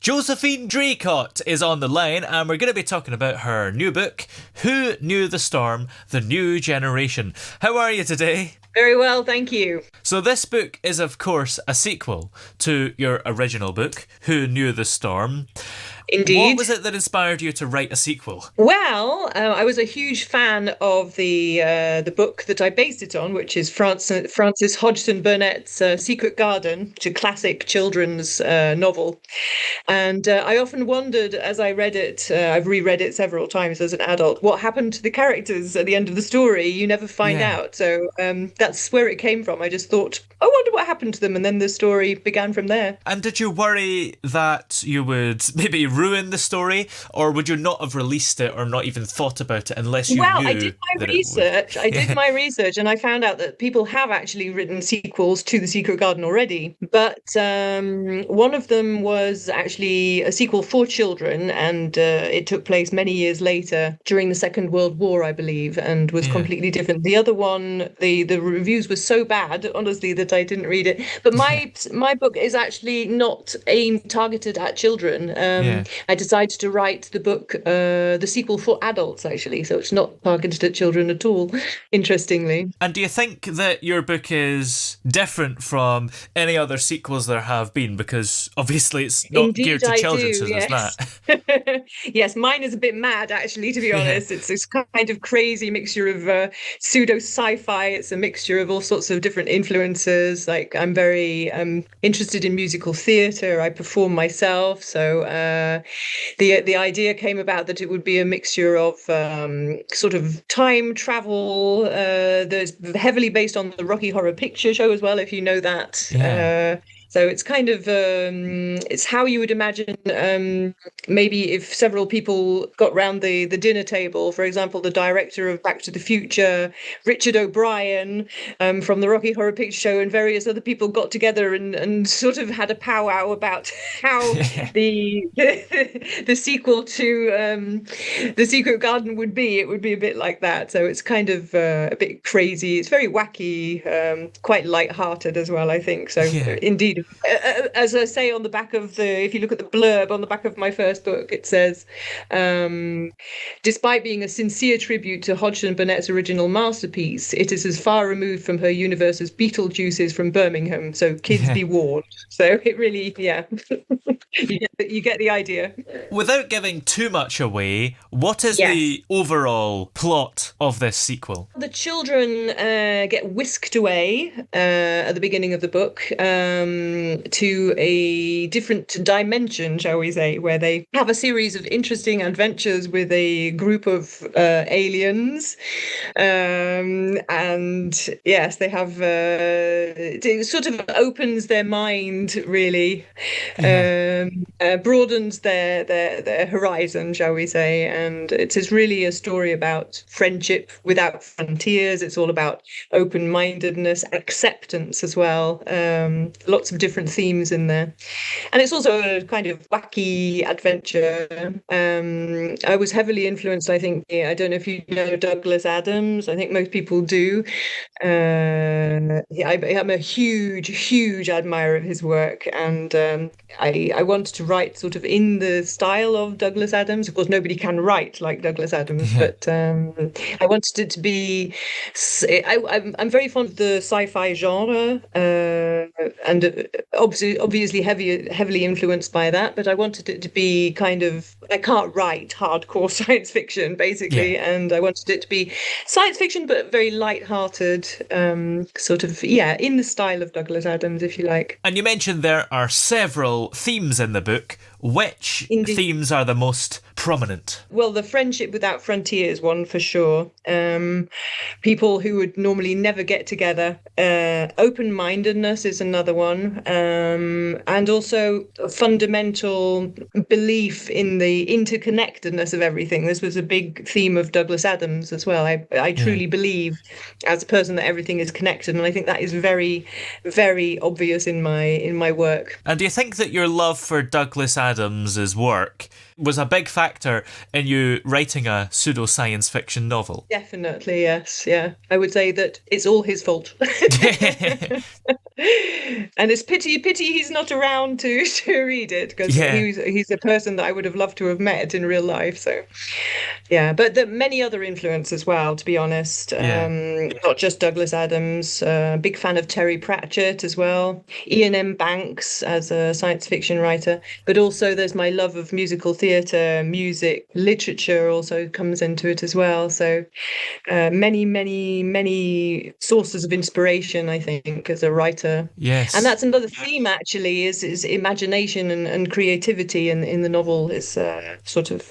Josephine Draycott is on the line, and we're going to be talking about her new book, Who Knew the Storm? The New Generation. How are you today? Very well, thank you. So this book is, of course, a sequel to your original book, Who Knew the Storm? Indeed. What was it that inspired you to write a sequel? Well, I was a huge fan of the book that I based it on, which is Frances Hodgson Burnett's Secret Garden, which is a classic children's novel. And I often wondered as I read it, I've reread it several times as an adult, what happened to the characters at the end of the story? You never find out. So that's where it came from. I just thought, I wonder what happened to them. And then the story began from there. And did you worry that you would maybe ruin the story, or would you not have released it or not even thought about it unless you knew? I did my research. I did my research, and I found out that people have actually written sequels to The Secret Garden already. But one of them was actually a sequel for children, and it took place many years later during the Second World War, I believe, and was completely different. The other one, the reviews were so bad, honestly, that I didn't read it. But my book is actually not targeted at children. I decided to write the book, the sequel for adults, actually, so it's not targeted at children at all, interestingly. And do you think that your book is different from any other sequels there have been? Because obviously it's not Indeed, geared to children, so there's that. Yes, mine is a bit mad, actually, to be honest. It's this kind of crazy mixture of pseudo-sci-fi. It's a mixture of all sorts of different influences. Like, I'm very interested in musical theatre. I perform myself, so the idea came about that it would be a mixture of sort of time travel. There's heavily based on the Rocky Horror Picture Show as well, if you know that. So it's kind of, it's how you would imagine maybe if several people got round the dinner table, for example, the director of Back to the Future, Richard O'Brien from the Rocky Horror Picture Show, and various other people got together and sort of had a powwow about how the sequel to The Secret Garden would be. It would be a bit like that. So it's kind of a bit crazy. It's very wacky, quite light-hearted as well, I think. So indeed. As I say on the back of if you look at the blurb on the back of my first book, it says, despite being a sincere tribute to Hodgson Burnett's original masterpiece, it is as far removed from her universe as Beetlejuice is from Birmingham. So kids be warned. So it really, you get the idea. Without giving too much away, what is the overall plot of this sequel? The children get whisked away at the beginning of the book to a different dimension, shall we say, where they have a series of interesting adventures with a group of aliens. And yes, they have it sort of opens their mind, really, broadens their horizon, shall we say. And it's really a story about friendship without frontiers. It's all about open-mindedness, acceptance as well. Lots of different themes in there. And it's also a kind of wacky adventure. I was heavily influenced, I think, I don't know if you know Douglas Adams. I think most people do. I'm a huge admirer of his work, and I wanted to write sort of in the style of Douglas Adams. Of course, nobody can write like Douglas Adams, but I wanted it to be... I'm very fond of the sci-fi genre, and obviously heavily influenced by that, but I wanted it to be kind of... I can't write hardcore science fiction, basically, and I wanted it to be science fiction, but very light-hearted, sort of, in the style of Douglas Adams, if you like. And you mentioned there are several themes in the book. Which themes are the most prominent? Well, the friendship without frontiers one for sure. People who would normally never get together. Open-mindedness is another one. And also a fundamental belief in the interconnectedness of everything. This was a big theme of Douglas Adams as well. I truly believe as a person that everything is connected, and I think that is very, very obvious in my work. And do you think that your love for Douglas Adams's work was a big factor in you writing a pseudo-science fiction novel? Definitely, yes. Yeah. I would say that it's all his fault. And Yes, pity he's not around to read it, because Yeah. he's a person that I would have loved to have met in real life. So yeah, but many other influence as well, to be honest. Yeah. Not just Douglas Adams. Big fan of Terry Pratchett as well. Ian M. Banks as a science fiction writer, but also there's my love of musical theatre, music, literature also comes into it as well. So many sources of inspiration, I think, as a writer. And Yes. that's another theme, actually, is imagination and creativity in the novel is sort of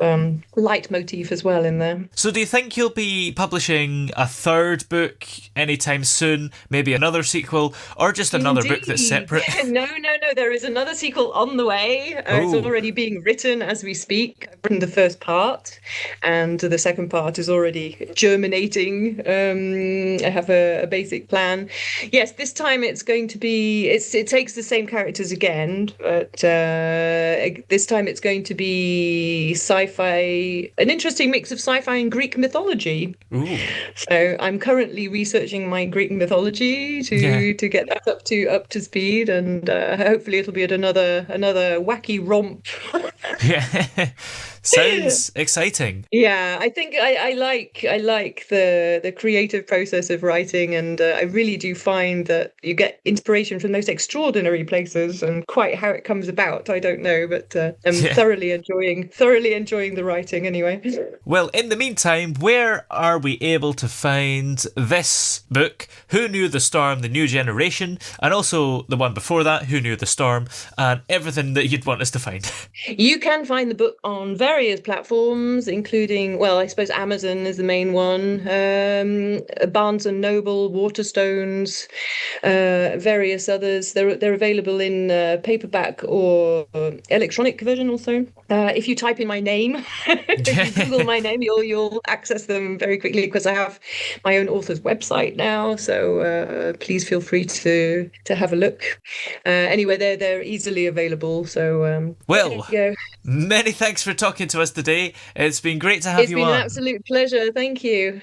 leitmotif as well in there. So do you think you'll be publishing a third book anytime soon? Maybe another sequel, or just another book that's Indeed. separate? No. There is another sequel on the way. It's Oh. already being written as we speak. I've written the first part, and the second part is already germinating. I have a basic plan. Yes, this time it's going to be. It takes the same characters again, but this time it's going to be sci-fi, an interesting mix of sci-fi and Greek mythology. Ooh. So I'm currently researching my Greek mythology Yeah. to get that up to speed, and hopefully it'll be at another wacky romp. Yeah. Sounds exciting. Yeah, I think I like the creative process of writing, and I really do find that you get inspiration from the most extraordinary places, and quite how it comes about, I don't know, but I'm Yeah. thoroughly enjoying the writing anyway. Well, in the meantime, where are we able to find this book, Who Knew the Storm, The New Generation, and also the one before that, Who Knew the Storm, and everything that you'd want us to find? You can find the book on various platforms, including, well, I suppose Amazon is the main one, Barnes and Noble, Waterstones, various others. They're available in paperback or electronic version also. If you type in my name, if you Google my name, you'll access them very quickly, because I have my own author's website now. So please feel free to have a look. Anyway, they're easily available. So Well, there you go. many thanks for talking to us today. It's been great to have It's you been an on. absolute pleasure. Thank you.